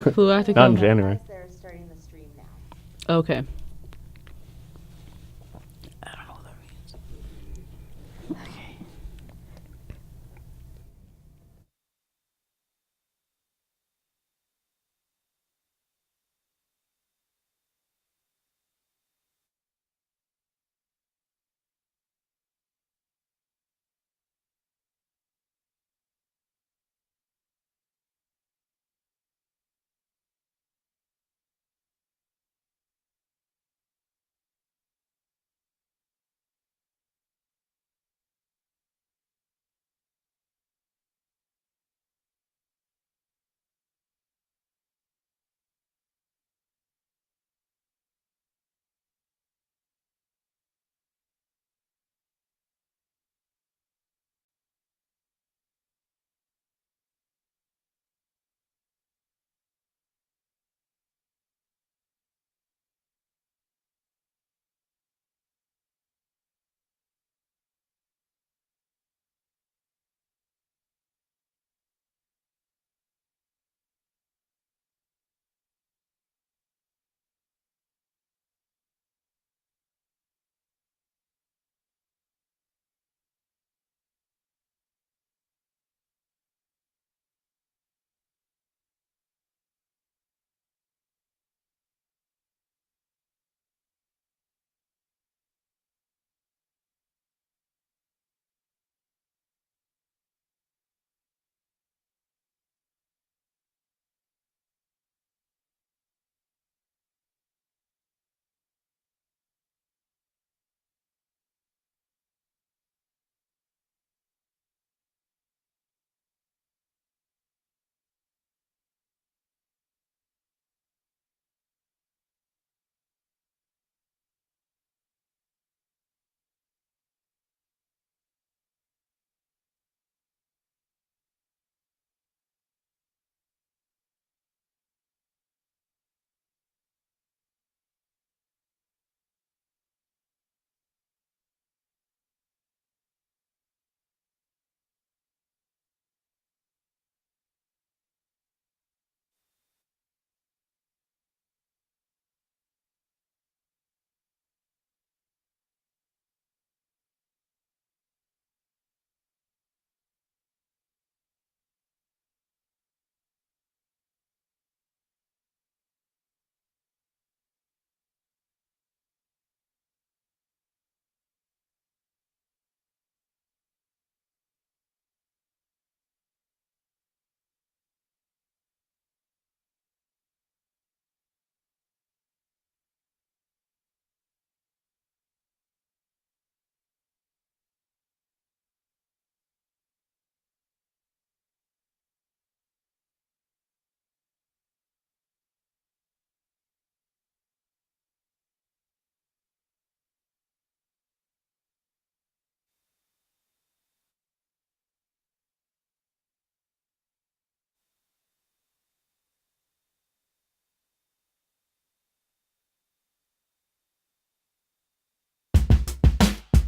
Who I have to Not in go? January. They're starting the stream now. Okay.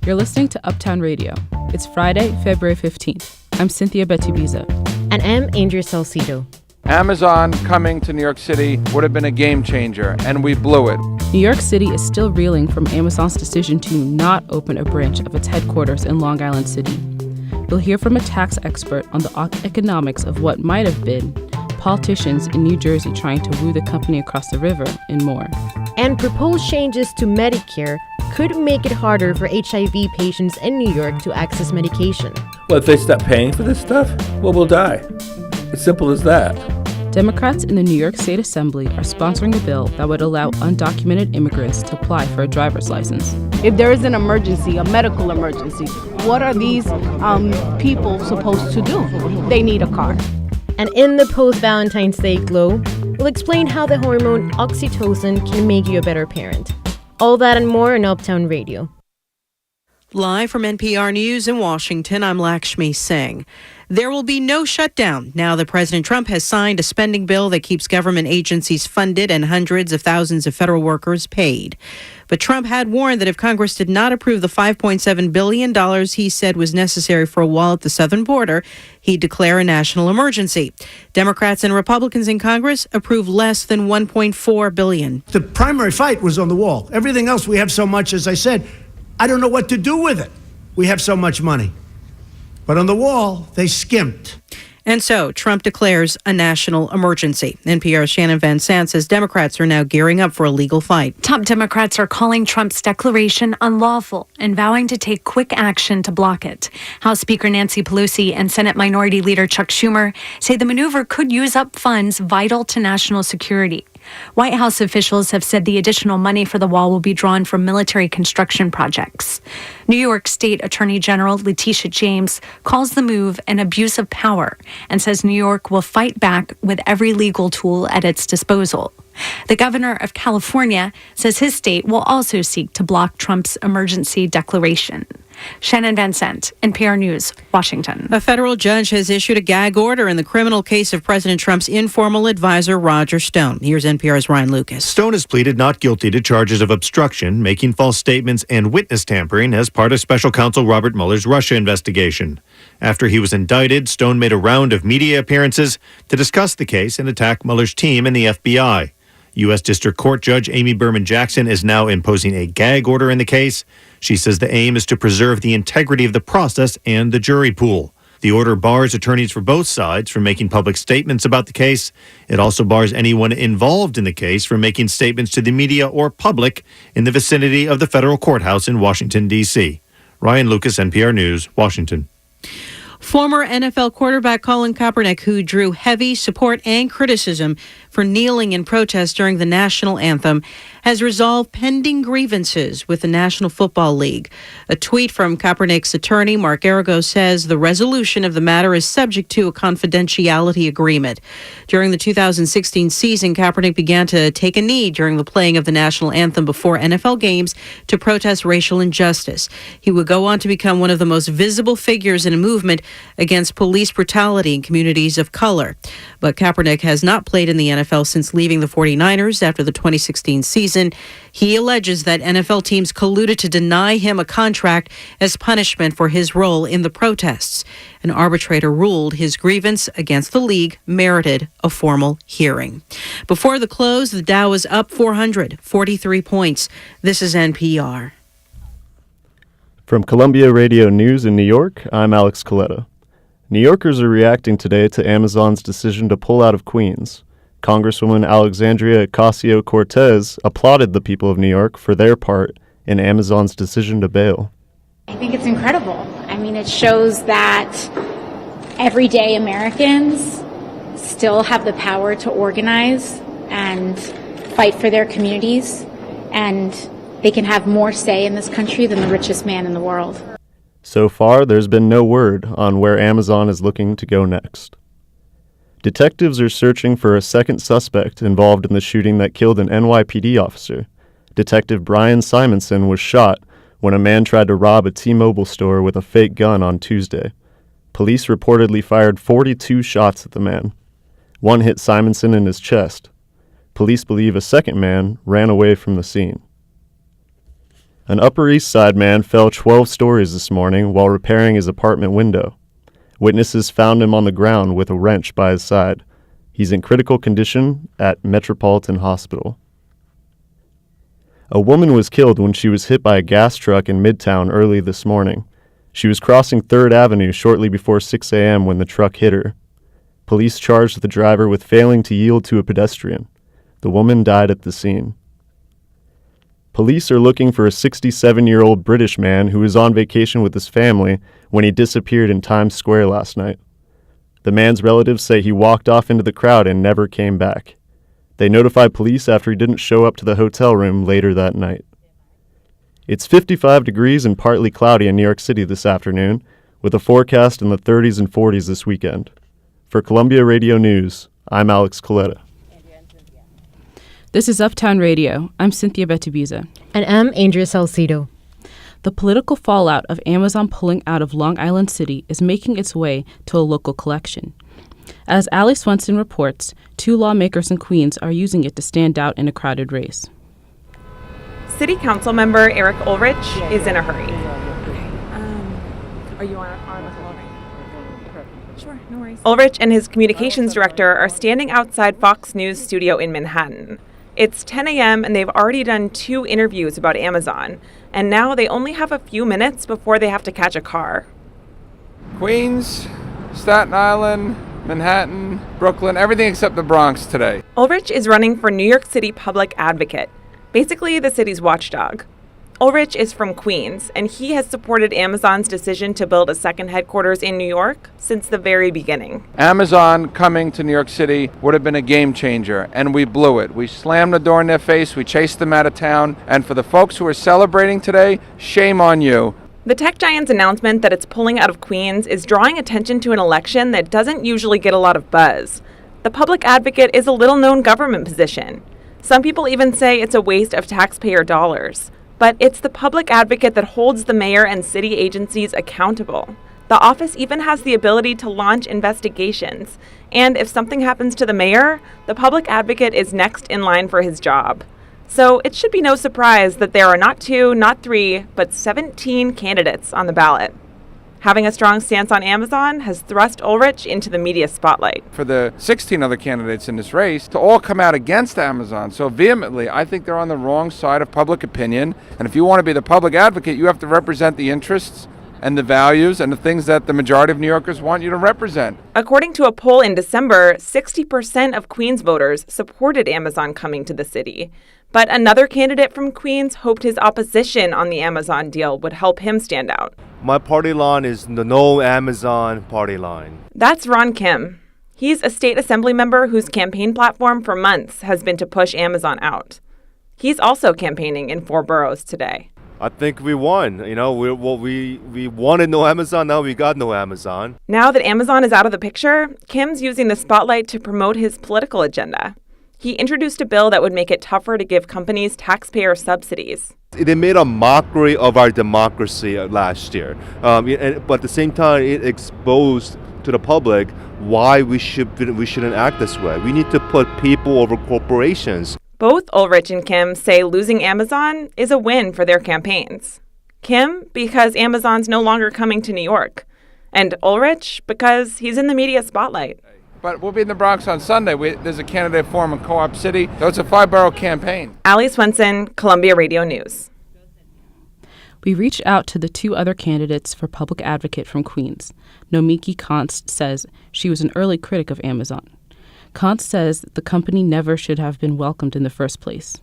You're listening to Uptown Radio. It's Friday, February 15th. I'm Cynthia Betibiza. And I'm Andrea Salcido. Amazon coming to New York City would have been a game changer, and we blew it. New York City is still reeling from Amazon's decision to not open a branch of its headquarters in Long Island City. You'll hear from a tax expert on the economics of what might have been, politicians in New Jersey trying to woo the company across the river, and more. And proposed changes to Medicare could make it harder for HIV patients in New York to access medication. Well, if they stop paying for this stuff, well, we'll die. It's simple as that. Democrats in the New York State Assembly are sponsoring a bill that would allow undocumented immigrants to apply for a driver's license. If there is an emergency, a medical emergency, what are these people supposed to do? They need a car. And in the post-Valentine's Day glow, we'll explain how the hormone oxytocin can make you a better parent. All that and more on Uptown Radio. Live from NPR News in Washington, I'm Lakshmi Singh. There will be no shutdown now that President Trump has signed a spending bill that keeps government agencies funded and hundreds of thousands of federal workers paid. But Trump had warned that if Congress did not approve the $5.7 billion he said was necessary for a wall at the southern border, he'd declare a national emergency. Democrats and Republicans in Congress approved less than $1.4 billion. The primary fight was on the wall. Everything else, we have so much, as I said, I don't know what to do with it. We have so much money. But on the wall, they skimped. And so Trump declares a national emergency. NPR's Shannon Van Sant says Democrats are now gearing up for a legal fight. Top Democrats are calling Trump's declaration unlawful and vowing to take quick action to block it. House Speaker Nancy Pelosi and Senate Minority Leader Chuck Schumer say the maneuver could use up funds vital to national security. White House officials have said the additional money for the wall will be drawn from military construction projects. New York State Attorney General Letitia James calls the move an abuse of power and says New York will fight back with every legal tool at its disposal. The governor of California says his state will also seek to block Trump's emergency declaration. Shannon Van Sant, NPR News, Washington. A federal judge has issued a gag order in the criminal case of President Trump's informal advisor, Roger Stone. Here's NPR's Ryan Lucas. Stone has pleaded not guilty to charges of obstruction, making false statements, and witness tampering as part of special counsel Robert Mueller's Russia investigation. After he was indicted, Stone made a round of media appearances to discuss the case and attack Mueller's team and the FBI. U.S. District Court Judge Amy Berman Jackson is now imposing a gag order in the case. She says the aim is to preserve the integrity of the process and the jury pool. The order bars attorneys for both sides from making public statements about the case. It also bars anyone involved in the case from making statements to the media or public in the vicinity of the federal courthouse in Washington, D.C. Ryan Lucas, NPR News, Washington. Former NFL quarterback Colin Kaepernick, who drew heavy support and criticism for kneeling in protest during the national anthem, has resolved pending grievances with the National Football League. A tweet from Kaepernick's attorney, Mark Arago, says the resolution of the matter is subject to a confidentiality agreement. During the 2016 season, Kaepernick began to take a knee during the playing of the national anthem before NFL games to protest racial injustice. He would go on to become one of the most visible figures in a movement against police brutality in communities of color. But Kaepernick has not played in the NFL since leaving the 49ers after the 2016 season. He alleges that NFL teams colluded to deny him a contract as punishment for his role in the protests. An arbitrator ruled his grievance against the league merited a formal hearing. Before the close, the Dow was up 443 points. This is NPR. From Columbia Radio News in New York, I'm Alex Coletta. New Yorkers are reacting today to Amazon's decision to pull out of Queens. Congresswoman Alexandria Ocasio-Cortez applauded the people of New York for their part in Amazon's decision to bail. I think it's incredible. I mean, it shows that everyday Americans still have the power to organize and fight for their communities, and they can have more say in this country than the richest man in the world. So far, there's been no word on where Amazon is looking to go next. Detectives are searching for a second suspect involved in the shooting that killed an NYPD officer. Detective Brian Simonson was shot when a man tried to rob a T-Mobile store with a fake gun on Tuesday. Police reportedly fired 42 shots at the man. One hit Simonson in his chest. Police believe a second man ran away from the scene. An Upper East Side man fell 12 stories this morning while repairing his apartment window. Witnesses found him on the ground with a wrench by his side. He's in critical condition at Metropolitan Hospital. A woman was killed when she was hit by a gas truck in Midtown early this morning. She was crossing 3rd Avenue shortly before 6 a.m. when the truck hit her. Police charged the driver with failing to yield to a pedestrian. The woman died at the scene. Police are looking for a 67-year-old British man who was on vacation with his family when he disappeared in Times Square last night. The man's relatives say he walked off into the crowd and never came back. They notified police after he didn't show up to the hotel room later that night. It's 55 degrees and partly cloudy in New York City this afternoon, with a forecast in the 30s and 40s this weekend. For Columbia Radio News, I'm Alex Coletta. This is Uptown Radio. I'm Cynthia Betubiza. And I'm Andrea Salcido. The political fallout of Amazon pulling out of Long Island City is making its way to a local collection. As Allie Swenson reports, 2 lawmakers in Queens are using it to stand out in a crowded race. City Council member Eric Ulrich is in a hurry. Are you on the call right? Sure, no worries. Ulrich and his communications director are standing outside Fox News studio in Manhattan. It's 10 a.m. and they've already done 2 interviews about Amazon, and now they only have a few minutes before they have to catch a car. Queens, Staten Island, Manhattan, Brooklyn, everything except the Bronx today. Ulrich is running for New York City Public Advocate, basically the city's watchdog. Ulrich is from Queens, and he has supported Amazon's decision to build a second headquarters in New York since the very beginning. Amazon coming to New York City would have been a game changer, and we blew it. We slammed the door in their face, we chased them out of town, and for the folks who are celebrating today, shame on you. The tech giant's announcement that it's pulling out of Queens is drawing attention to an election that doesn't usually get a lot of buzz. The public advocate is a little-known government position. Some people even say it's a waste of taxpayer dollars. But it's the public advocate that holds the mayor and city agencies accountable. The office even has the ability to launch investigations. And if something happens to the mayor, the public advocate is next in line for his job. So it should be no surprise that there are not 2, not 3, but 17 candidates on the ballot. Having a strong stance on Amazon has thrust Ulrich into the media spotlight. For the 16 other candidates in this race to all come out against Amazon so vehemently, I think they're on the wrong side of public opinion. And if you want to be the public advocate, you have to represent the interests and the values and the things that the majority of New Yorkers want you to represent. According to a poll in December, 60% of Queens voters supported Amazon coming to the city. But another candidate from Queens hoped his opposition on the Amazon deal would help him stand out. My party line is the no Amazon party line. That's Ron Kim. He's a state assembly member whose campaign platform for months has been to push Amazon out. He's also campaigning in 4 boroughs today. I think we won. You know, we wanted no Amazon, now we got no Amazon. Now that Amazon is out of the picture, Kim's using the spotlight to promote his political agenda. He introduced a bill that would make it tougher to give companies taxpayer subsidies. It made a mockery of our democracy last year. But at the same time, it exposed to the public why we shouldn't act this way. We need to put people over corporations. Both Ulrich and Kim say losing Amazon is a win for their campaigns. Kim, because Amazon's no longer coming to New York. And Ulrich, because he's in the media spotlight. But we'll be in the Bronx on Sunday. There's a candidate forum in Co-op City. So it's a 5-borough campaign. Allie Swenson, Columbia Radio News. We reached out to the 2 other candidates for public advocate from Queens. Nomiki Kantz says she was an early critic of Amazon. Kantz says the company never should have been welcomed in the first place.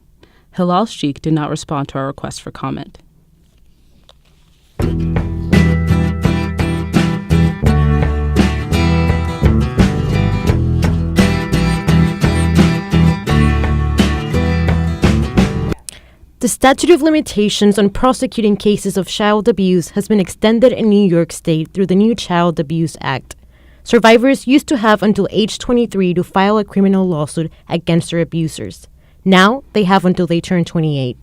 Hilal Sheikh did not respond to our request for comment. The statute of limitations on prosecuting cases of child abuse has been extended in New York State through the new Child Abuse Act. Survivors used to have until age 23 to file a criminal lawsuit against their abusers. Now, they have until they turn 28.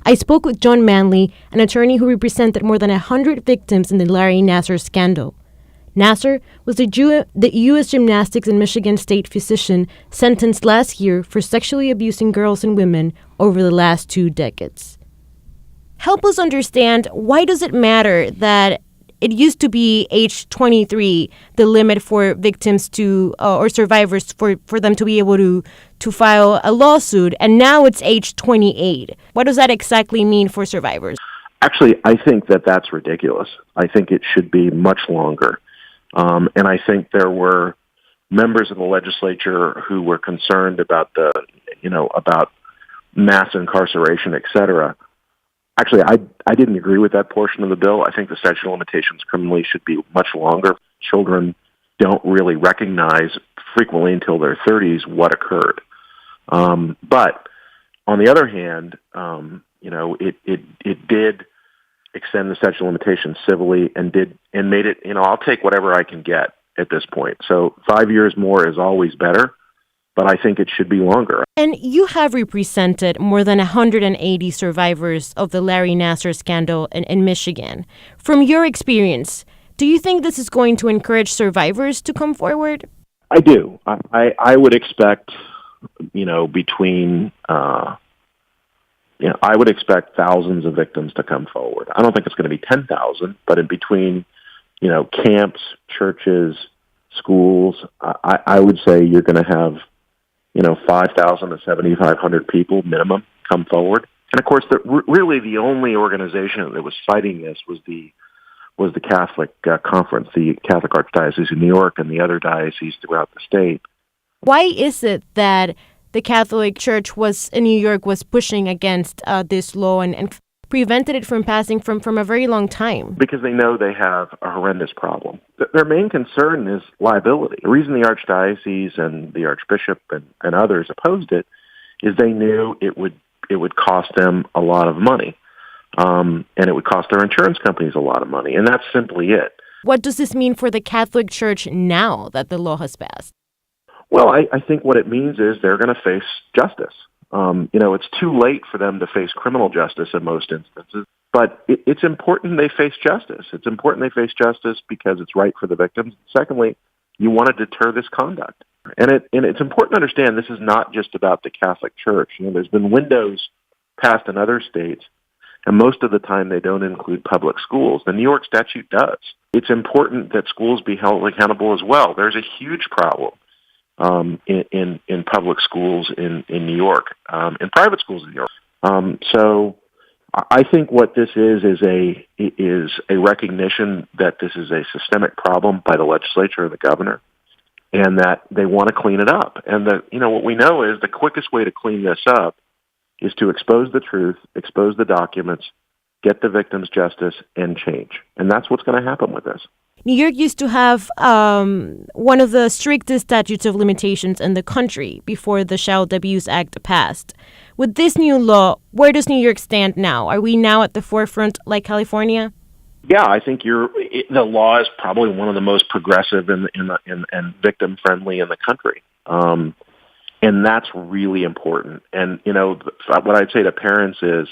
I spoke with John Manley, an attorney who represented more than 100 victims in the Larry Nassar scandal. Nassar was the U.S. gymnastics and Michigan State physician sentenced last year for sexually abusing girls and women over the last 2 decades. Help us understand, why does it matter that it used to be age 23, the limit for victims to or survivors for them to be able to file a lawsuit, and now it's age 28? What does that exactly mean for survivors? Actually, I think that's ridiculous. I think it should be much longer. And I think there were members of the legislature who were concerned about about mass incarceration, et cetera. Actually, I didn't agree with that portion of the bill. I think the statute of limitations criminally should be much longer. Children don't really recognize frequently until their 30s what occurred. But on the other hand, it did extend the statute of limitations civilly and made it, I'll take whatever I can get at this point. So 5 years more is always better. but I think it should be longer. And you have represented more than 180 survivors of the Larry Nassar scandal in Michigan. From your experience, do you think this is going to encourage survivors to come forward? I do. I would expect, I would expect thousands of victims to come forward. I don't think it's going to be 10,000, but in between, camps, churches, schools, I would say you're going to have, 5,000 to 7,500 people minimum come forward. And of course, really the only organization that was fighting this was the Catholic Conference, the Catholic Archdiocese of New York and the other dioceses throughout the state. Why is it that the Catholic Church in New York was pushing against this law and prevented it from passing from a very long time? Because they know they have a horrendous problem. Their main concern is liability. The reason the Archdiocese and the Archbishop and others opposed it is they knew it would cost them a lot of money. And it would cost their insurance companies a lot of money. And that's simply it. What does this mean for the Catholic Church now that the law has passed? Well, I think what it means is they're going to face justice. It's too late for them to face criminal justice in most instances, but it's important they face justice. It's important they face justice because it's right for the victims. Secondly, you want to deter this conduct. And it's important to understand this is not just about the Catholic Church. There's been windows passed in other states, and most of the time they don't include public schools. The New York statute does. It's important that schools be held accountable as well. There's a huge problem in public schools in New York, in private schools in New York. So I think what this is a recognition that this is a systemic problem by the legislature and the governor, and that they want to clean it up. And what we know is the quickest way to clean this up is to expose the truth, expose the documents, get the victims justice, and change. And that's what's going to happen with this. New York used to have one of the strictest statutes of limitations in the country before the Child Abuse Act passed. With this new law, where does New York stand now? Are we now at the forefront like California? Yeah, I think the law is probably one of the most progressive and victim friendly in the country. And that's really important. And, what I'd say to parents is,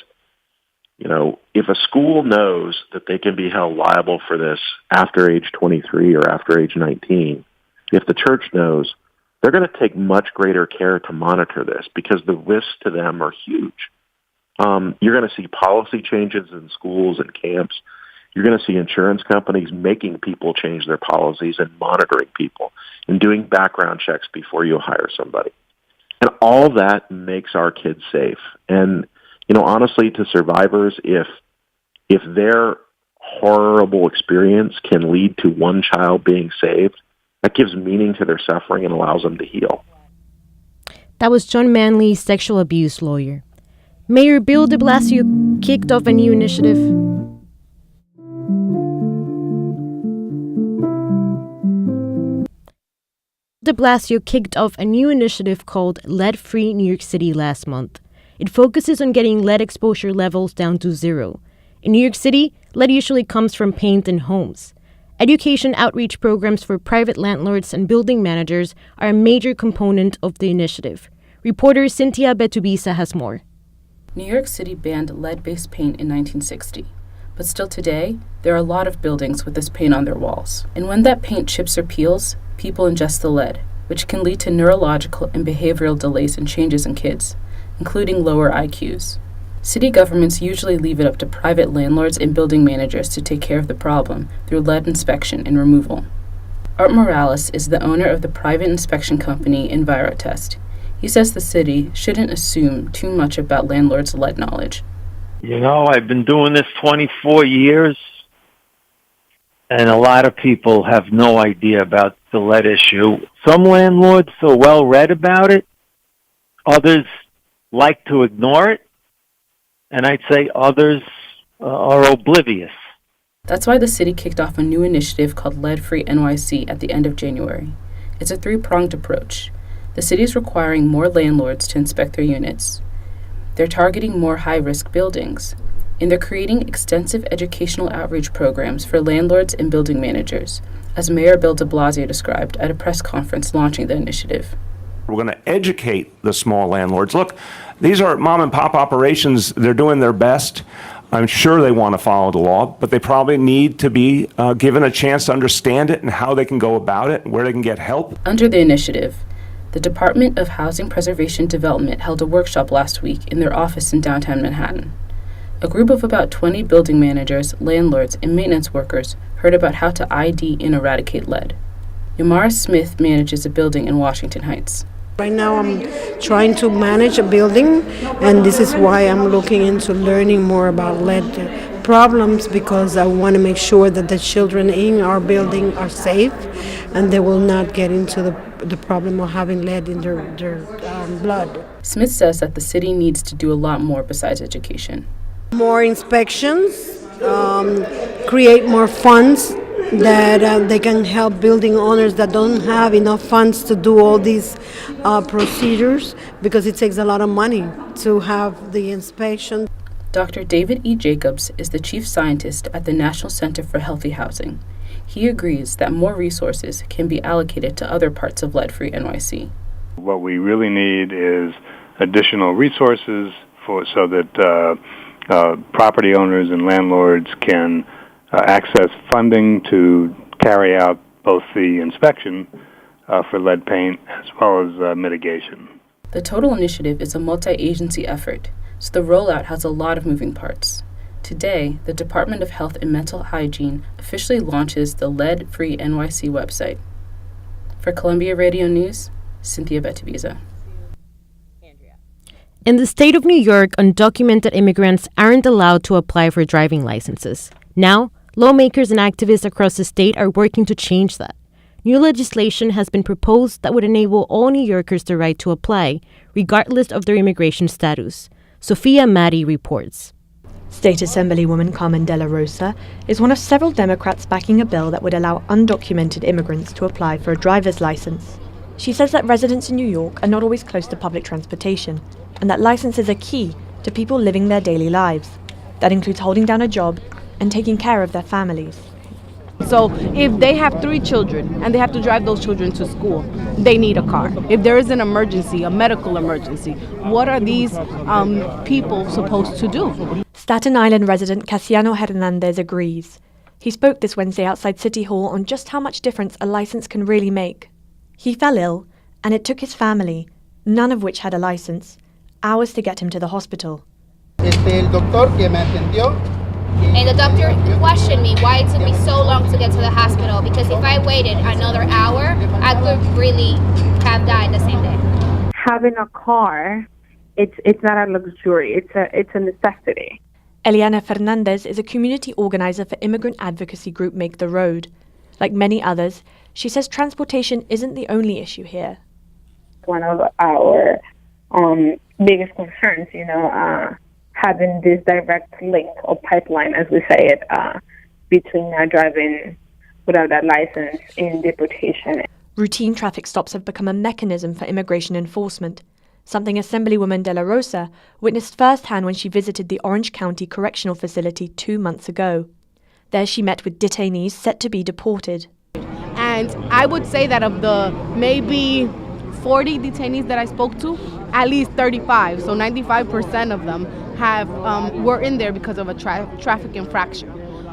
if a school knows that they can be held liable for this after age 23 or after age 19, if the church knows, they're going to take much greater care to monitor this because the risks to them are huge. You're going to see policy changes in schools and camps. You're going to see insurance companies making people change their policies and monitoring people and doing background checks before you hire somebody. And all that makes our kids safe. And, honestly, to survivors, if their horrible experience can lead to one child being saved, that gives meaning to their suffering and allows them to heal. That was John Manley, sexual abuse lawyer. Mayor Bill de Blasio kicked off a new initiative. De Blasio kicked off a new initiative called Lead-Free New York City last month. It focuses on getting lead exposure levels down to zero. In New York City, lead usually comes from paint in homes. Education outreach programs for private landlords and building managers are a major component of the initiative. Reporter Cynthia Betubisa has more. New York City banned lead-based paint in 1960. But still today, there are a lot of buildings with this paint on their walls. And when that paint chips or peels, people ingest the lead, which can lead to neurological and behavioral delays and changes in kids, including lower IQs. City governments usually leave it up to private landlords and building managers to take care of the problem through lead inspection and removal. Art Morales is the owner of the private inspection company EnviroTest. He says the city shouldn't assume too much about landlords' lead knowledge. I've been doing this 24 years, and a lot of people have no idea about the lead issue. Some landlords are well read about it. Others like to ignore it. And I'd say others are oblivious. That's why the city kicked off a new initiative called Lead-Free NYC at the end of January. It's a three-pronged approach. The city is requiring more landlords to inspect their units. They're targeting more high-risk buildings. And they're creating extensive educational outreach programs for landlords and building managers, as Mayor Bill de Blasio described at a press conference launching the initiative. We're going to educate the small landlords. Look, these are mom and pop operations. They're doing their best. I'm sure they want to follow the law, but they probably need to be given a chance to understand it and how they can go about it and where they can get help. Under the initiative, the Department of Housing Preservation Development held a workshop last week in their office in downtown Manhattan. A group of about 20 building managers, landlords, and maintenance workers heard about how to ID and eradicate lead. Yamara Smith manages a building in Washington Heights. Right now I'm trying to manage a building, and this is why I'm looking into learning more about lead problems, because I want to make sure that the children in our building are safe and they will not get into the problem of having lead in their blood. Smith says that the city needs to do a lot more besides education. More inspections, create more funds that they can help building owners that don't have enough funds to do all these procedures, because it takes a lot of money to have the inspection. Dr. David E. Jacobs is the chief scientist at the National Center for Healthy Housing. He agrees that more resources can be allocated to other parts of lead-free NYC. What we really need is additional resources so that property owners and landlords can access funding to carry out both the inspection for lead paint as well as mitigation. The total initiative is a multi-agency effort, so the rollout has a lot of moving parts. Today, the Department of Health and Mental Hygiene officially launches the Lead-Free NYC website. For Columbia Radio News, Cynthia Betaviza. In the state of New York, undocumented immigrants aren't allowed to apply for driving licenses. Now, lawmakers and activists across the state are working to change that. New legislation has been proposed that would enable all New Yorkers the right to apply, regardless of their immigration status. Sophia Madi reports. State Assemblywoman Carmen De La Rosa is one of several Democrats backing a bill that would allow undocumented immigrants to apply for a driver's license. She says that residents in New York are not always close to public transportation, and that licenses are key to people living their daily lives. That includes holding down a job and taking care of their families. So if they have 3 children and they have to drive those children to school, they need a car. If there is an emergency, a medical emergency, what are these people supposed to do? Staten Island resident Casiano Hernandez agrees. He spoke this Wednesday outside City Hall on just how much difference a license can really make. He fell ill, and it took his family, none of which had a license, hours to get him to the hospital. And the doctor questioned me why it took me so long to get to the hospital, because if I waited another hour, I could really have died the same day. Having a car, it's not a luxury, it's a necessity. Eliana Fernandez is a community organizer for immigrant advocacy group Make the Road. Like many others, she says transportation isn't the only issue here. One of our biggest concerns, having this direct link or pipeline, as we say it, between driving without that license in deportation. Routine traffic stops have become a mechanism for immigration enforcement, something Assemblywoman De La Rosa witnessed firsthand when she visited the Orange County Correctional Facility 2 months ago. There she met with detainees set to be deported. And I would say that of the maybe 40 detainees that I spoke to, at least 35, so 95% of them were in there because of a traffic infraction.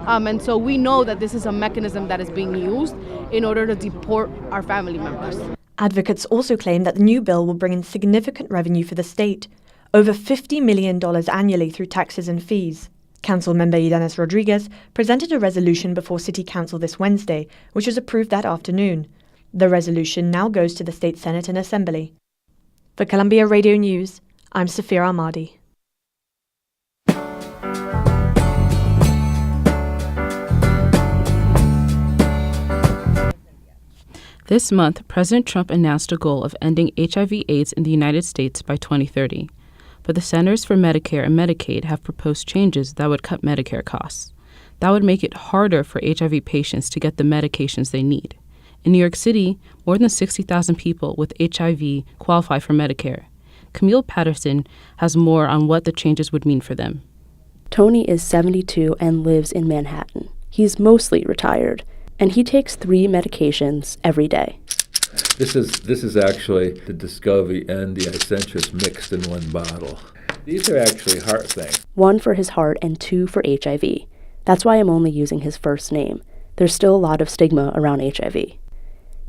And so we know that this is a mechanism that is being used in order to deport our family members. Advocates also claim that the new bill will bring in significant revenue for the state, over $50 million annually through taxes and fees. Council member Idanes Rodriguez presented a resolution before City Council this Wednesday, which was approved that afternoon. The resolution now goes to the State Senate and Assembly. For Columbia Radio News, I'm Safira Ahmadi. This month, President Trump announced a goal of ending HIV/AIDS in the United States by 2030. But the Centers for Medicare and Medicaid have proposed changes that would cut Medicare costs. That would make it harder for HIV patients to get the medications they need. In New York City, more than 60,000 people with HIV qualify for Medicare. Camille Patterson has more on what the changes would mean for them. Tony is 72 and lives in Manhattan. He's mostly retired, and he takes 3 medications every day. This is actually the Descovy and the Icentrus mixed in one bottle. These are actually heart things. 1 for his heart and 2 for HIV. That's why I'm only using his first name. There's still a lot of stigma around HIV.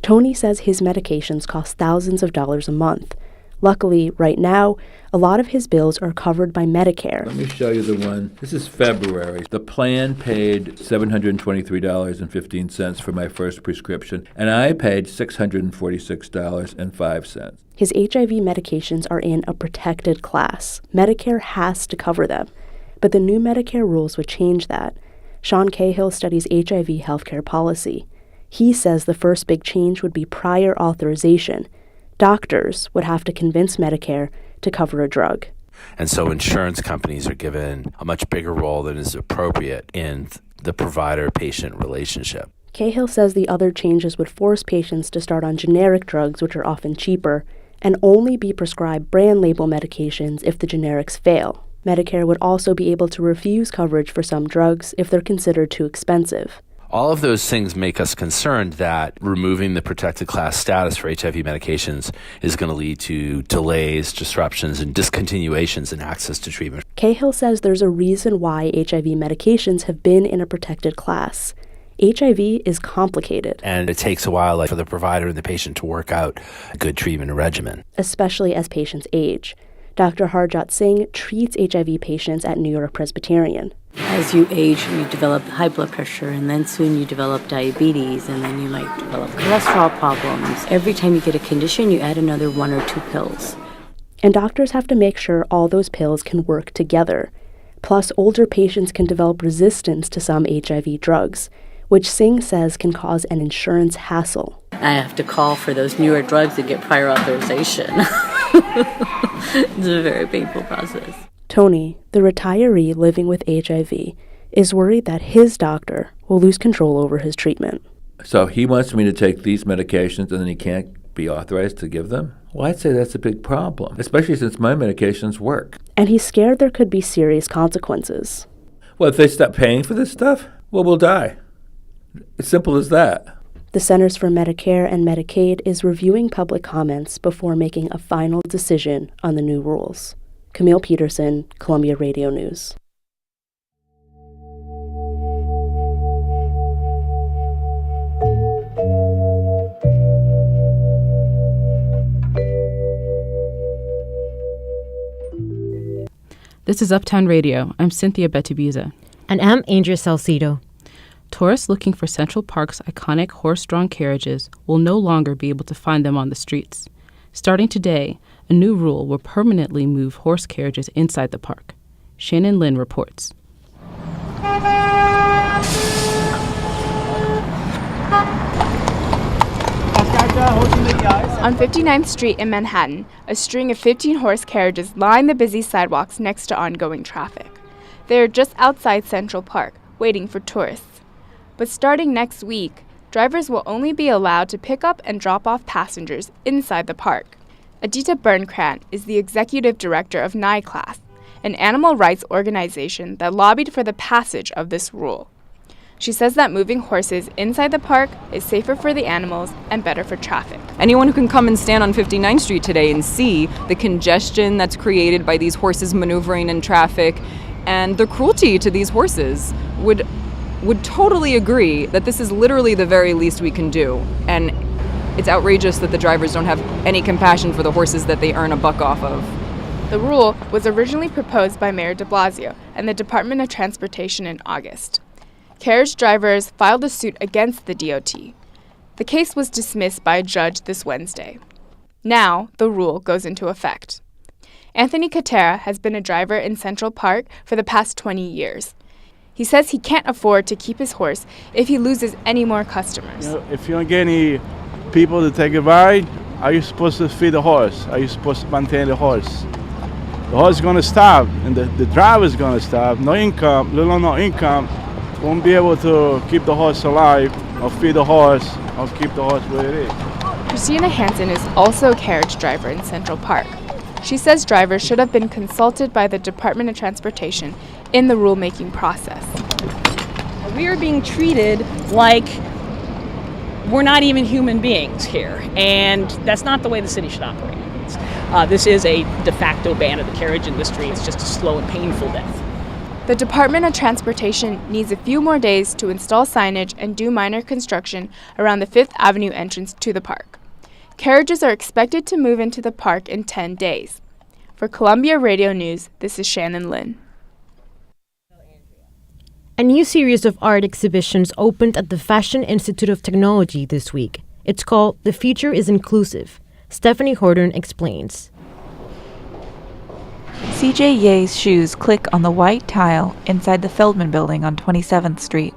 Tony says his medications cost thousands of dollars a month. Luckily, right now, a lot of his bills are covered by Medicare. Let me show you the one. This is February. The plan paid $723.15 for my first prescription, and I paid $646.05. His HIV medications are in a protected class. Medicare has to cover them. But the new Medicare rules would change that. Sean Cahill studies HIV healthcare policy. He says the first big change would be prior authorization. Doctors would have to convince Medicare to cover a drug. And so insurance companies are given a much bigger role than is appropriate in the provider-patient relationship. Cahill says the other changes would force patients to start on generic drugs, which are often cheaper, and only be prescribed brand label medications if the generics fail. Medicare would also be able to refuse coverage for some drugs if they're considered too expensive. All of those things make us concerned that removing the protected class status for HIV medications is going to lead to delays, disruptions, and discontinuations in access to treatment. Cahill says there's a reason why HIV medications have been in a protected class. HIV is complicated. And it takes a while for the provider and the patient to work out a good treatment regimen. Especially as patients age. Dr. Harjot Singh treats HIV patients at New York Presbyterian. As you age, you develop high blood pressure, and then soon you develop diabetes, and then you might develop cholesterol problems. Every time you get a condition, you add another 1 or 2 pills. And doctors have to make sure all those pills can work together. Plus, older patients can develop resistance to some HIV drugs, which Singh says can cause an insurance hassle. I have to call for those newer drugs and get prior authorization. It's a very painful process. Tony, the retiree living with HIV, is worried that his doctor will lose control over his treatment. So he wants me to take these medications and then he can't be authorized to give them? Well, I'd say that's a big problem, especially since my medications work. And he's scared there could be serious consequences. Well, if they stop paying for this stuff, well, we'll die. As simple as that. The Centers for Medicare and Medicaid is reviewing public comments before making a final decision on the new rules. Camille Peterson, Columbia Radio News. This is Uptown Radio. I'm Cynthia Betibiza. And I'm Andrea Salcido. Tourists looking for Central Park's iconic horse-drawn carriages will no longer be able to find them on the streets. Starting today, a new rule will permanently move horse carriages inside the park. Shannon Lynn reports. On 59th Street in Manhattan, a string of 15 horse carriages line the busy sidewalks next to ongoing traffic. They are just outside Central Park, waiting for tourists. But starting next week, drivers will only be allowed to pick up and drop off passengers inside the park. Adita Bernkrant is the executive director of NYCLASS, an animal rights organization that lobbied for the passage of this rule. She says that moving horses inside the park is safer for the animals and better for traffic. Anyone who can come and stand on 59th Street today and see the congestion that's created by these horses maneuvering in traffic and the cruelty to these horses would totally agree that this is literally the very least we can do. And it's outrageous that the drivers don't have any compassion for the horses that they earn a buck off of. The rule was originally proposed by Mayor de Blasio and the Department of Transportation in August. Carriage drivers filed a suit against the DOT. The case was dismissed by a judge this Wednesday. Now, the rule goes into effect. Anthony Catera has been a driver in Central Park for the past 20 years. He says he can't afford to keep his horse if he loses any more customers. If you don't get any people to take a ride, are you supposed to feed the horse? Are you supposed to maintain the horse? The horse is going to stop, and the driver is going to stop. No income, little or no income, won't be able to keep the horse alive, or feed the horse, or keep the horse where it is. Christina Hansen is also a carriage driver in Central Park. She says drivers should have been consulted by the Department of Transportation in the rulemaking process. We are being treated like we're not even human beings here, and that's not the way the city should operate. This is a de facto ban of the carriage industry. It's just a slow and painful death. The Department of Transportation needs a few more days to install signage and do minor construction around the 5th Avenue entrance to the park. Carriages are expected to move into the park in 10 days. For Columbia Radio News, this is Shannon Lynn. A new series of art exhibitions opened at the Fashion Institute of Technology this week. It's called The Future is Inclusive. Stephanie Horton explains. CJ Ye's shoes click on the white tile inside the Feldman Building on 27th Street.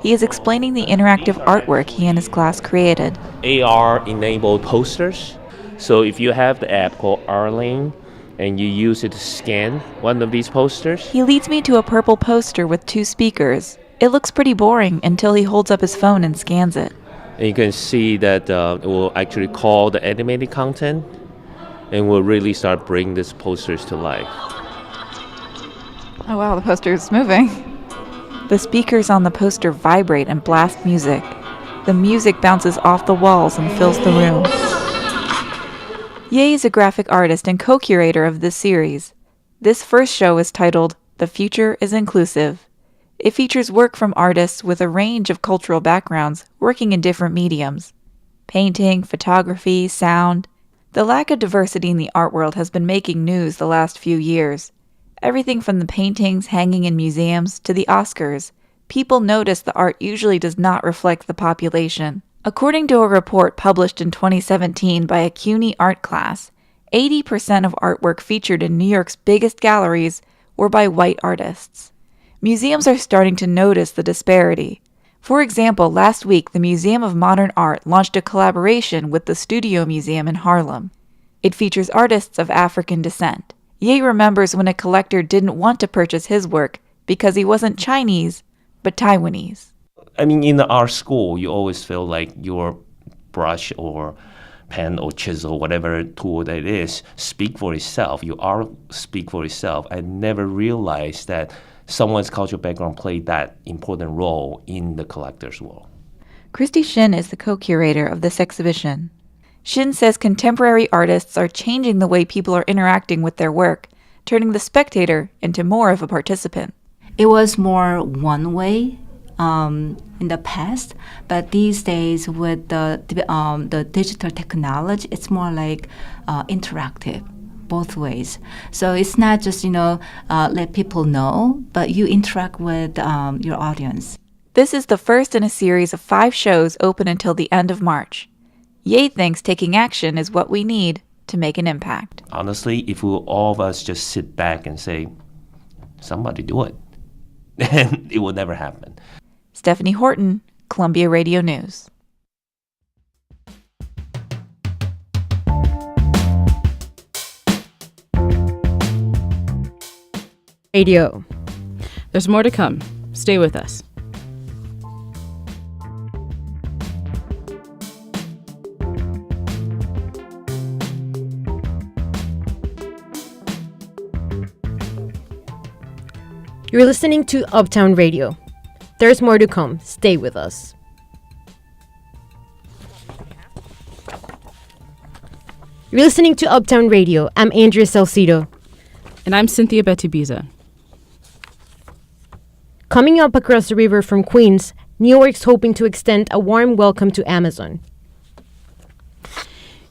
He is explaining the interactive artwork he and his class created. AR-enabled posters. So if you have the app called R-Lane and you use it to scan one of these posters. He leads me to a purple poster with 2 speakers. It looks pretty boring until he holds up his phone and scans it. And you can see that it will actually call the animated content and will really start bringing these posters to life. Oh wow, the poster is moving. The speakers on the poster vibrate and blast music. The music bounces off the walls and fills the room. Ye is a graphic artist and co-curator of this series. This first show is titled The Future is Inclusive. It features work from artists with a range of cultural backgrounds working in different mediums. Painting, photography, sound. The lack of diversity in the art world has been making news the last few years. Everything from the paintings hanging in museums to the Oscars, people notice the art usually does not reflect the population. According to a report published in 2017 by a CUNY art class, 80% of artwork featured in New York's biggest galleries were by white artists. Museums are starting to notice the disparity. For example, last week the Museum of Modern Art launched a collaboration with the Studio Museum in Harlem. It features artists of African descent. Ye remembers when a collector didn't want to purchase his work because he wasn't Chinese, but Taiwanese. I mean, in the art school, you always feel like your brush or pen or chisel, whatever tool that it is, speak for itself. Your art speak for itself. I never realized that someone's cultural background played that important role in the collector's world. Christy Shin is the co-curator of this exhibition. Shin says contemporary artists are changing the way people are interacting with their work, turning the spectator into more of a participant. It was more one way in the past, but these days with the digital technology, it's more like interactive, both ways. So it's not just let people know, but you interact with your audience. This is the first in a series of 5 shows open until the end of March. Ye thinks taking action is what we need to make an impact. Honestly, if all of us just sit back and say, somebody do it, then it will never happen. Stephanie Horton, Columbia Radio News. Radio. There's more to come. Stay with us. You're listening to Uptown Radio. There's more to come. Stay with us. You're listening to Uptown Radio. I'm Andrea Salcido. And I'm Cynthia Betubiza. Coming up across the river from Queens, New York's hoping to extend a warm welcome to Amazon.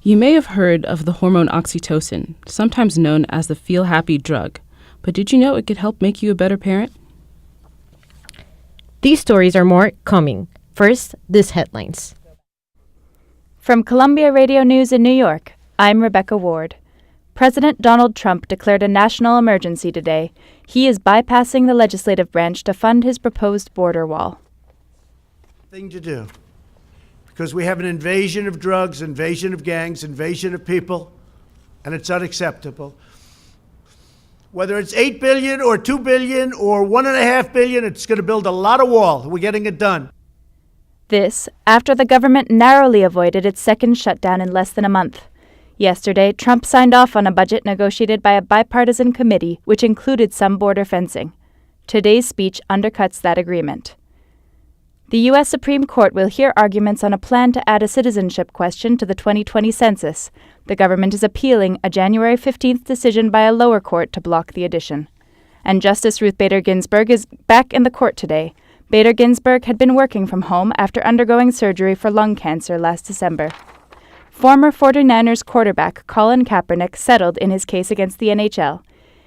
You may have heard of the hormone oxytocin, sometimes known as the feel-happy drug. But did you know it could help make you a better parent? These stories are more coming. First, these headlines. From Columbia Radio News in New York, I'm Rebecca Ward. President Donald Trump declared a national emergency today. He is bypassing the legislative branch to fund his proposed border wall. Thing to do. Because we have an invasion of drugs, invasion of gangs, invasion of people, and it's unacceptable. Whether it's $8 billion or $2 billion or $1.5 billion, it's going to build a lot of wall. We're getting it done. This, after the government narrowly avoided its second shutdown in less than a month. Yesterday, Trump signed off on a budget negotiated by a bipartisan committee, which included some border fencing. Today's speech undercuts that agreement. The U.S. Supreme Court will hear arguments on a plan to add a citizenship question to the 2020 census. The government is appealing a January 15th decision by a lower court to block the addition. And Justice Ruth Bader Ginsburg is back in the court today. Bader Ginsburg had been working from home after undergoing surgery for lung cancer last December. Former 49ers quarterback Colin Kaepernick settled in his case against the NHL.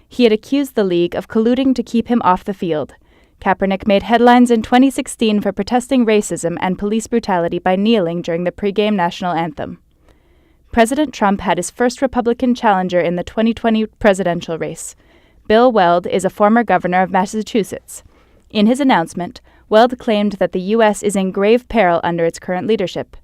He had accused the league of colluding to keep him off the field. Kaepernick made headlines in 2016 for protesting racism and police brutality by kneeling during the pregame national anthem. President Trump had his first Republican challenger in the 2020 presidential race. Bill Weld is a former governor of Massachusetts. In his announcement, Weld claimed that the U.S. is in grave peril under its current leadership.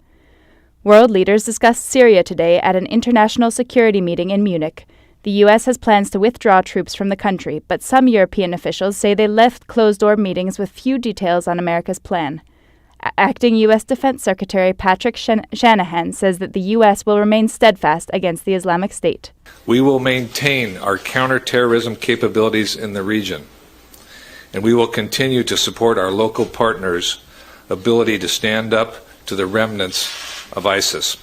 World leaders discussed Syria today at an international security meeting in Munich. The U.S. has plans to withdraw troops from the country, but some European officials say they left closed-door meetings with few details on America's plan. Acting U.S. Defense Secretary Patrick Shanahan says that the U.S. will remain steadfast against the Islamic State. We will maintain our counterterrorism capabilities in the region, and we will continue to support our local partners' ability to stand up to the remnants of ISIS.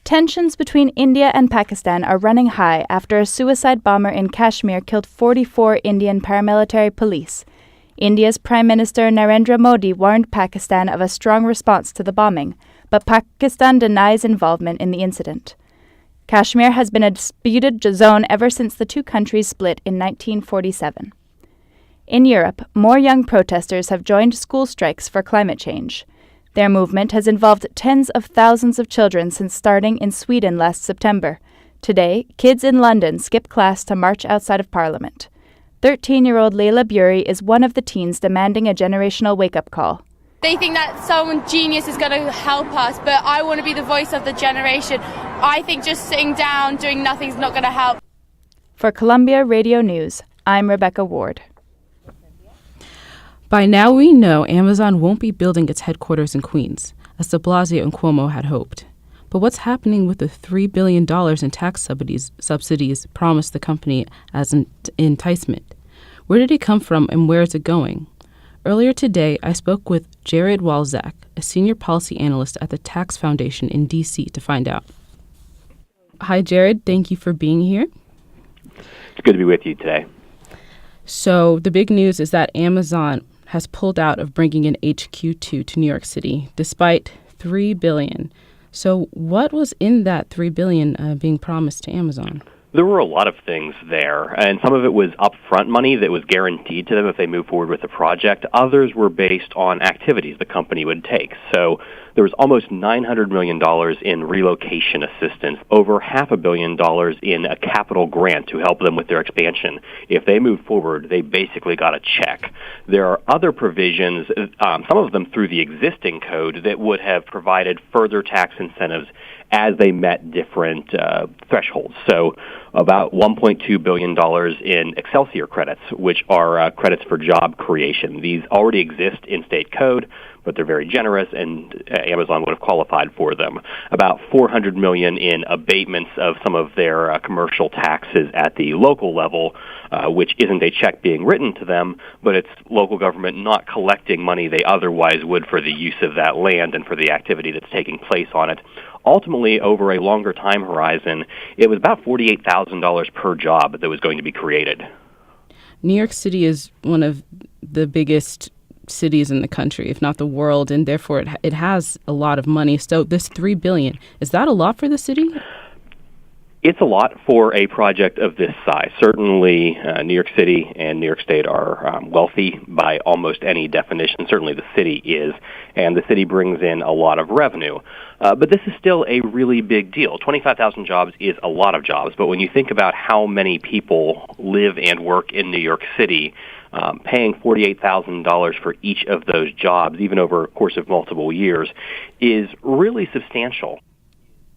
Tensions between India and Pakistan are running high after a suicide bomber in Kashmir killed 44 Indian paramilitary police. India's Prime Minister Narendra Modi warned Pakistan of a strong response to the bombing, but Pakistan denies involvement in the incident. Kashmir has been a disputed zone ever since the two countries split in 1947. In Europe, more young protesters have joined school strikes for climate change. Their movement has involved tens of thousands of children since starting in Sweden last September. Today, kids in London skip class to march outside of Parliament. 13-year-old Layla Bury is one of the teens demanding a generational wake-up call. They think that someone genius is going to help us, but I want to be the voice of the generation. I think just sitting down, doing nothing is not going to help. For Columbia Radio News, I'm Rebecca Ward. By now we know Amazon won't be building its headquarters in Queens, as de Blasio and Cuomo had hoped. But what's happening with the $3 billion in tax subsidies promised the company as an enticement? Where did it come from and where is it going? Earlier today, I spoke with Jared Walczak, a senior policy analyst at the Tax Foundation in D.C., to find out. Hi, Jared. Thank you for being here. It's good to be with you today. So the big news is that Amazon has pulled out of bringing an HQ2 to New York City, despite $3 billion. So what was in that $3 billion being promised to Amazon? There were a lot of things there, and some of it was upfront money that was guaranteed to them if they move forward with the project. Others were based on activities the company would take. So there was almost $900 million in relocation assistance, over $500 million in a capital grant to help them with their expansion. If they moved forward, they basically got a check. There are other provisions, some of them through the existing code, that would have provided further tax incentives as they met different thresholds. So about $1.2 billion in Excelsior credits, which are credits for job creation. These already exist in state code, but they're very generous, and Amazon would have qualified for them. About $400 million in abatements of some of their commercial taxes at the local level, which isn't a check being written to them, but it's local government not collecting money they otherwise would for the use of that land and for the activity that's taking place on it. Ultimately, over a longer time horizon, it was about $48,000 per job that was going to be created. New York City is one of the biggest cities in the country, if not the world, and therefore it has a lot of money. So this $3 billion, is that a lot for the city? It's a lot for a project of this size. Certainly, New York City and New York State are wealthy by almost any definition. Certainly the city is, and the city brings in a lot of revenue. But this is still a really big deal. 25,000 jobs is a lot of jobs, but when you think about how many people live and work in New York City, paying $48,000 for each of those jobs, even over a course of multiple years, is really substantial.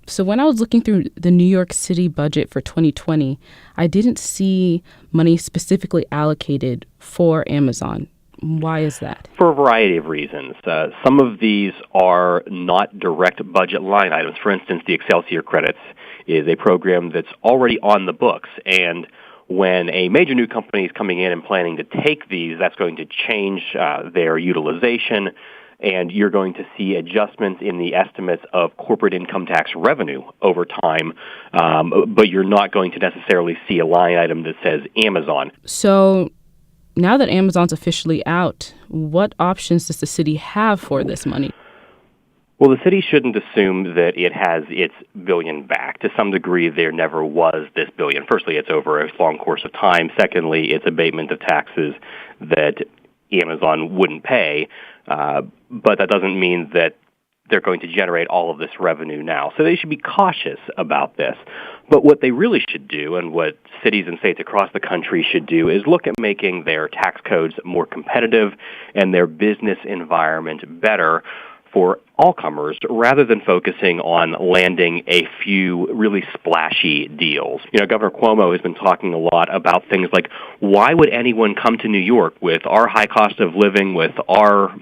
So when I was looking through the New York City budget for 2020, I didn't see money specifically allocated for Amazon. Why is that? For a variety of reasons. Some of these are not direct budget line items. For instance, the Excelsior credits is a program that's already on the books, and when a major new company is coming in and planning to take these, that's going to change their utilization. and you're going to see adjustments in the estimates of corporate income tax revenue over time, but you're not going to necessarily see a line item that says Amazon. So now that Amazon's officially out, what options does the city have for this money? Well, the city shouldn't assume that it has its billion back. To some degree, there never was this billion. Firstly, it's over a long course of time. Secondly, it's abatement of taxes that Amazon wouldn't pay. But that doesn't mean that they're going to generate all of this revenue now. So they should be cautious about this. But what they really should do, and what cities and states across the country should do, is look at making their tax codes more competitive and their business environment better for all comers, rather than focusing on landing a few really splashy deals. Governor Cuomo has been talking a lot about things like, why would anyone come to New York with our high cost of living, with our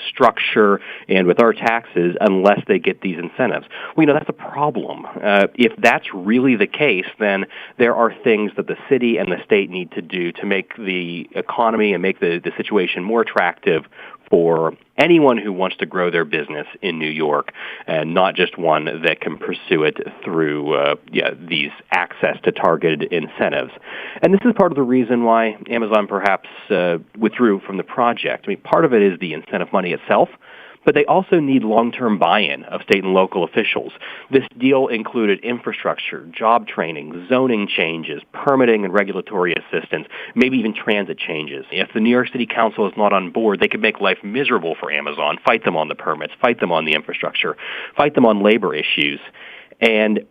structure, and with our taxes unless they get these incentives? Well, that's a problem. If that's really the case, then there are things that the city and the state need to do to make the economy and make the situation more attractive for anyone who wants to grow their business in New York, and not just one that can pursue it through these access to targeted incentives. And this is part of the reason why Amazon perhaps withdrew from the project. Part of it is the incentive money itself, but they also need long-term buy-in of state and local officials. This deal included infrastructure, job training, zoning changes, permitting and regulatory assistance, maybe even transit changes. If the New York City Council is not on board, they could make life miserable for Amazon, fight them on the permits, fight them on the infrastructure, fight them on labor issues. And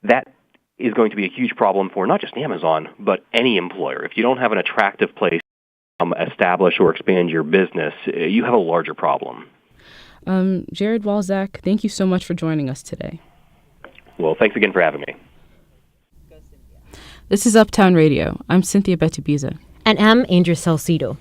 that is going to be a huge problem for not just Amazon, but any employer. If you don't have an attractive place establish or expand your business, you have a larger problem. Jared Walczak, thank you so much for joining us today. Well, thanks again for having me. This is Uptown Radio. I'm Cynthia Betubiza. And I'm Andrew Salcido.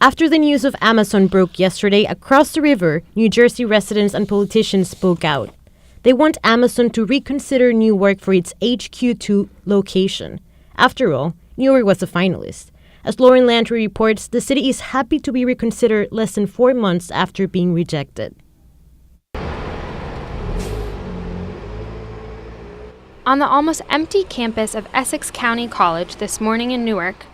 After the news of Amazon broke yesterday across the river, New Jersey residents and politicians spoke out. They want Amazon to reconsider Newark for its HQ2 location. After all, Newark was a finalist. As Lauren Landry reports, the city is happy to be reconsidered less than 4 months after being rejected. On the almost empty campus of Essex County College this morning in Newark,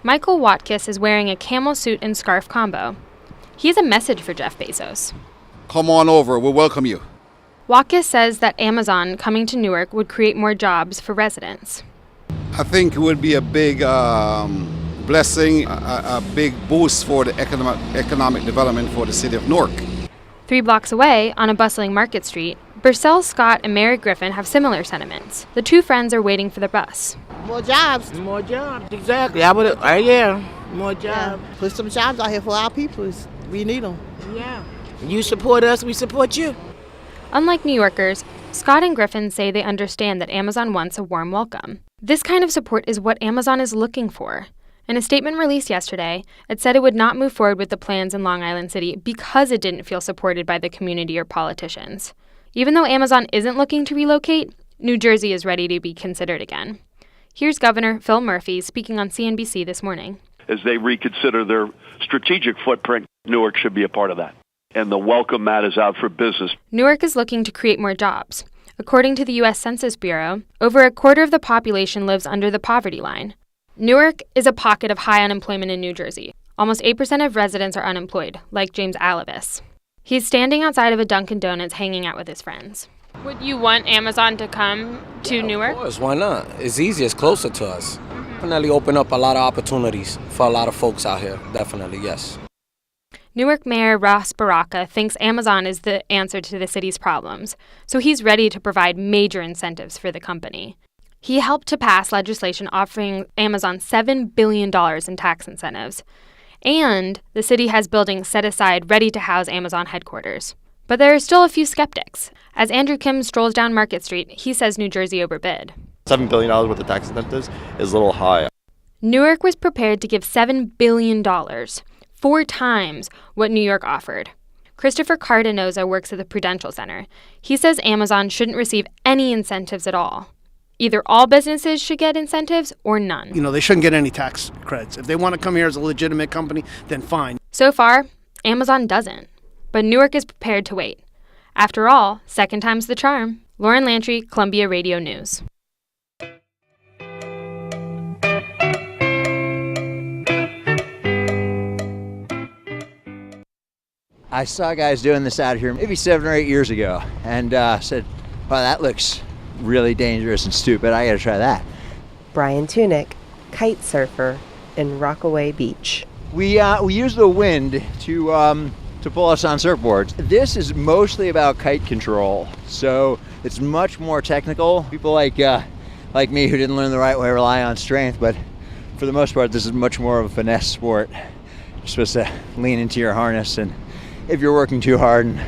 Michael Watkis is wearing a camel suit and scarf combo. He has a message for Jeff Bezos. Come on over, we'll welcome you. Watkis says that Amazon coming to Newark would create more jobs for residents. I think it would be a big blessing, a big boost for the economic development for the city of Newark. 3 blocks away, on a bustling Market Street, Burcell Scott and Mary Griffin have similar sentiments. The two friends are waiting for the bus. More jobs. More jobs. Exactly. More jobs. Yeah. Put some jobs out here for our people. We need them. Yeah. You support us, we support you. Unlike New Yorkers, Scott and Griffin say they understand that Amazon wants a warm welcome. This kind of support is what Amazon is looking for. In a statement released yesterday, it said it would not move forward with the plans in Long Island City because it didn't feel supported by the community or politicians. Even though Amazon isn't looking to relocate, New Jersey is ready to be considered again. Here's Governor Phil Murphy speaking on CNBC this morning. As they reconsider their strategic footprint, Newark should be a part of that. And the welcome mat is out for business. Newark is looking to create more jobs. According to the U.S. Census Bureau, over a quarter of the population lives under the poverty line. Newark is a pocket of high unemployment in New Jersey. Almost 8% of residents are unemployed, like James Alavis. He's standing outside of a Dunkin' Donuts hanging out with his friends. Would you want Amazon to come to Newark? Of course, why not? It's easy, it's closer to us. Definitely open up a lot of opportunities for a lot of folks out here. Definitely, yes. Newark Mayor Ross Baraka thinks Amazon is the answer to the city's problems, so he's ready to provide major incentives for the company. He helped to pass legislation offering Amazon $7 billion in tax incentives. And the city has buildings set aside ready to house Amazon headquarters. But there are still a few skeptics. As Andrew Kim strolls down Market Street, he says New Jersey overbid. $7 billion worth of tax incentives is a little high. Newark was prepared to give $7 billion, 4 times what New York offered. Christopher Cardenoza works at the Prudential Center. He says Amazon shouldn't receive any incentives at all. Either all businesses should get incentives or none. They shouldn't get any tax credits. If they want to come here as a legitimate company, then fine. So far, Amazon doesn't. But Newark is prepared to wait. After all, second time's the charm. Lauren Lantry, Columbia Radio News. I saw guys doing this out here maybe 7 or 8 years ago and said, wow, that looks really dangerous and stupid. I got to try that. Brian Tunick, kite surfer in Rockaway Beach. We use the wind to pull us on surfboards. This is mostly about kite control, so it's much more technical. People like me who didn't learn the right way rely on strength, but for the most part, this is much more of a finesse sport. You're supposed to lean into your harness, and if you're working too hard and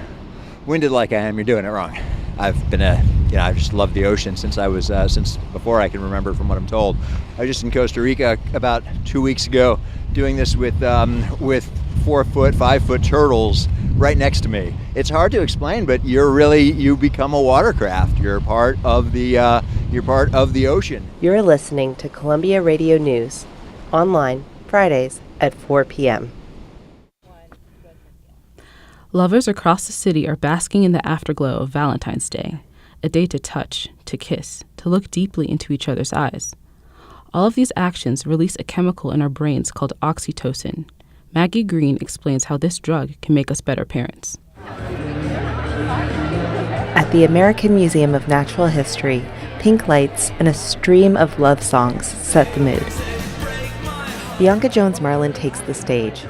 winded like I am, you're doing it wrong. I've just loved the ocean since before I can remember, from what I'm told. I was just in Costa Rica about 2 weeks ago doing this with 4-foot, 5-foot turtles right next to me. It's hard to explain, but you become a watercraft. You're part of the ocean. You're listening to Columbia Radio News, online Fridays at 4 p.m. Lovers across the city are basking in the afterglow of Valentine's Day, a day to touch, to kiss, to look deeply into each other's eyes. All of these actions release a chemical in our brains called oxytocin. Maggie Green explains how this drug can make us better parents. At the American Museum of Natural History, pink lights and a stream of love songs set the mood. Bianca Jones-Marlin takes the stage.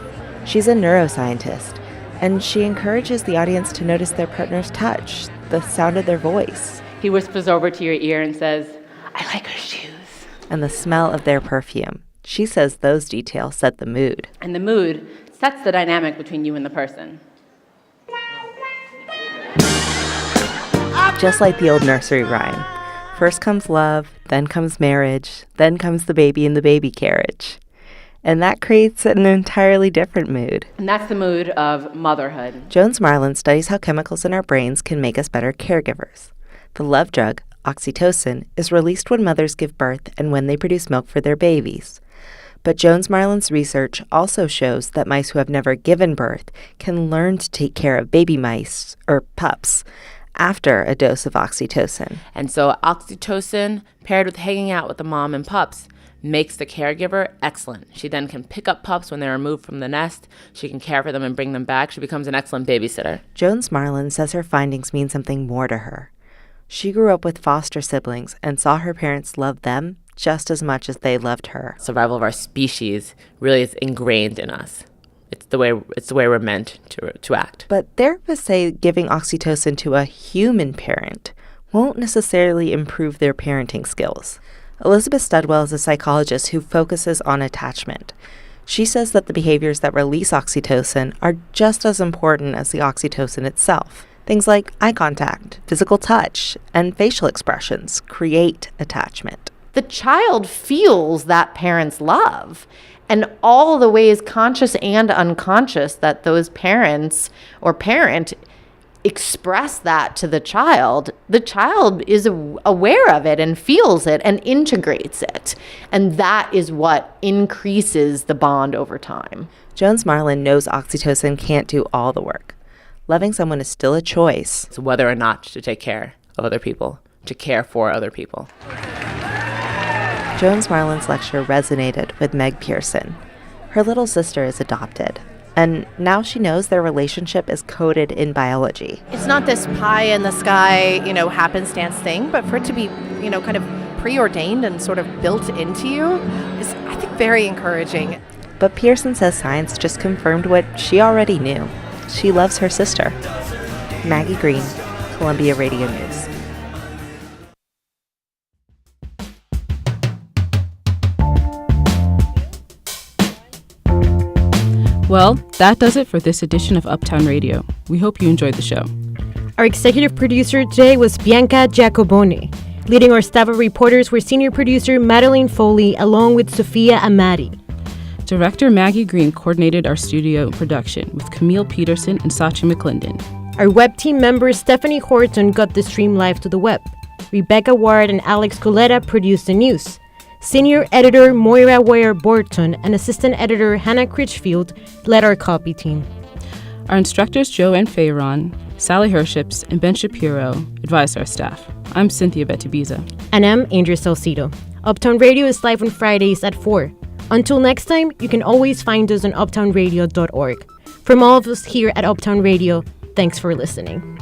She's a neuroscientist, and she encourages the audience to notice their partner's touch, the sound of their voice. He whispers over to your ear and says, "I like her shoes." And the smell of their perfume. She says those details set the mood. And the mood sets the dynamic between you and the person. Just like the old nursery rhyme. First comes love, then comes marriage, then comes the baby in the baby carriage. And that creates an entirely different mood. And that's the mood of motherhood. Jones-Marlin studies how chemicals in our brains can make us better caregivers. The love drug, oxytocin, is released when mothers give birth and when they produce milk for their babies. But Jones-Marlin's research also shows that mice who have never given birth can learn to take care of baby mice, or pups, after a dose of oxytocin. And so oxytocin, paired with hanging out with the mom and pups, makes the caregiver excellent. She then can pick up pups when they're removed from the nest. She can care for them and bring them back. She becomes an excellent babysitter. Jones-Marlin says her findings mean something more to her. She grew up with foster siblings and saw her parents love them just as much as they loved her. Survival of our species really is ingrained in us. It's the way we're meant to act. But therapists say giving oxytocin to a human parent won't necessarily improve their parenting skills. Elizabeth Studwell is a psychologist who focuses on attachment. She says that the behaviors that release oxytocin are just as important as the oxytocin itself. Things like eye contact, physical touch, and facial expressions create attachment. The child feels that parent's love, and all the ways, conscious and unconscious, that those parents or parent express that to the child is aware of it and feels it and integrates it. And that is what increases the bond over time. Jones-Marlin knows oxytocin can't do all the work. Loving someone is still a choice. It's whether or not to take care of other people, to care for other people. Jones-Marlin's lecture resonated with Meg Pearson. Her little sister is adopted, and now she knows their relationship is coded in biology. It's not this pie in the sky, happenstance thing, but for it to be, kind of preordained and sort of built into you is, I think, very encouraging. But Pearson says science just confirmed what she already knew. She loves her sister. Maggie Green, Columbia Radio News. Well, that does it for this edition of Uptown Radio. We hope you enjoyed the show. Our executive producer today was Bianca Giacobone. Leading our staff of reporters were senior producer Madeline Foley along with Sophia Amati. Director Maggie Green coordinated our studio production with Camille Peterson and Sachi McClendon. Our web team members Stephanie Horton got the stream live to the web. Rebecca Ward and Alex Coletta produced the news. Senior editor Moira Ware-Borton and assistant editor Hannah Critchfield led our copy team. Our instructors Joanne Fayron, Sally Herships, and Ben Shapiro advise our staff. I'm Cynthia Betibiza. And I'm Andrea Salcido. Uptown Radio is live on Fridays at 4. Until next time, you can always find us on uptownradio.org. From all of us here at Uptown Radio, thanks for listening.